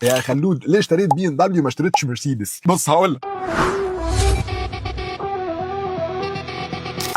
يا خلود ليه اشتريت بي ام دبليو ما اشتريتش مرسيدس؟ بص هقول لك.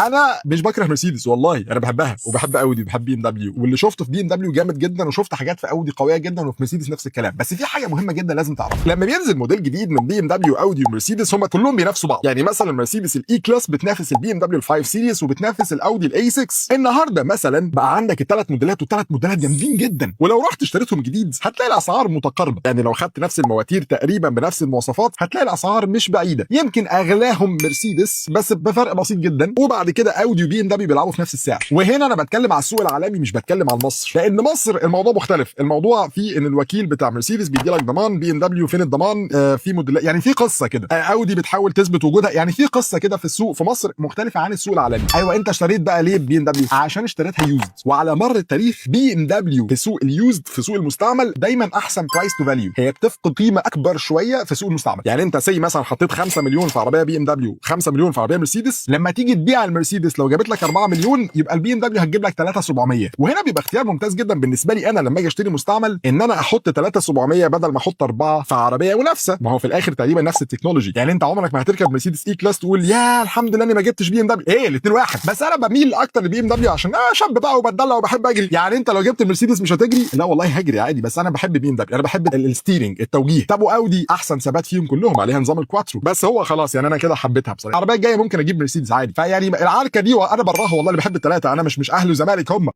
انا مش بكره مرسيدس والله، انا بحبها وبحب اودي وبحب بي ام دبليو، واللي شفته في بي ام دبليو جامد جدا، وشفت حاجات في اودي قويه جدا، وفي مرسيدس نفس الكلام. بس في حاجه مهمه جدا لازم تعرفها، لما بينزل موديل جديد من بي ام دبليو، اودي ومرسيدس هم كلهم بينافسوا بعض. يعني مثلا المرسيدس الاي كلاس بتنافس البي ام دبليو ال5 سيريس، وبتنافس الاودي الاي 6. النهارده مثلا بقى عندك الثلاث موديلات، والثلاث موديلات جامدين جدا، ولو رحت اشتريتهم جديد هتلاقي الاسعار متقاربه. يعني لو خدت نفس المواتير تقريبا بنفس المواصفات هتلاقي الاسعار مش بعيده، يمكن اغلاهم مرسيدس بس بفرق بسيط جدا، وبعد كده اودي وبي ام دبليو بيلعبوا في نفس السعر. وهنا انا بتكلم على السوق العالمي مش بتكلم على مصر، لان مصر الموضوع مختلف. الموضوع فيه ان الوكيل بتاع مرسيدس بيدي لك ضمان، بي ام دبليو فين الضمان؟ في موديل، يعني في قصه كده. اودي بتحاول تثبت وجودها، يعني في قصه كده في السوق في مصر مختلفه عن السوق العالمي. ايوه، انت اشتريت بقى ليه بي ام دبليو؟ عشان اشتريتها يوزد، وعلى مر التاريخ بي ام دبليو في سوق اليوزد، في سوق المستعمل دايما احسن برايس تو فاليو، هي بتفقد قيمه اكبر شويه في سوق المستعمل. يعني انت سي مثلا حطيت 5 مليون في عربيه بي ام دبليو، 5 مليون في عربيه مرسيدس، لما تيجي تبيع المرسيدس لو جابت لك 4 مليون يبقى البي ام دبليو هتجيب لك 3700. وهنا بيبقى اختيار ممتاز جدا بالنسبه لي انا لما اجي اشتري مستعمل، ان انا احط 3700 بدل ما احط 4 في عربيه منافسه. ما هو في الاخر تقريبا نفس التكنولوجي. يعني انت عمرك ما هتركب مرسيدس اي كلاس تقول يا الحمد لله اني ما جبتش بي ام دبليو، ايه الاثنين واحد. بس انا بميل اكتر لبي ام دبليو عشان شاب بقى وبتدلع وبحب اجري. يعني انت لو جبت المرسيدس مش هتجري؟ لا والله هجري عادي، بس انا بحب بي ام دبليو، انا بحب الستيرنج، التوجيه. طب واودي احسن ثبات فيهم كلهم، عليها نظام الكواترو، بس هو خلاص يعني انا كده حبيتها بصراحه. العربيه الجايه ممكن اجيب مرسيدس عادي، فيعني العركه دي وانا براها والله، اللي بحب الثلاثه، انا مش اهلي وزمالك هم.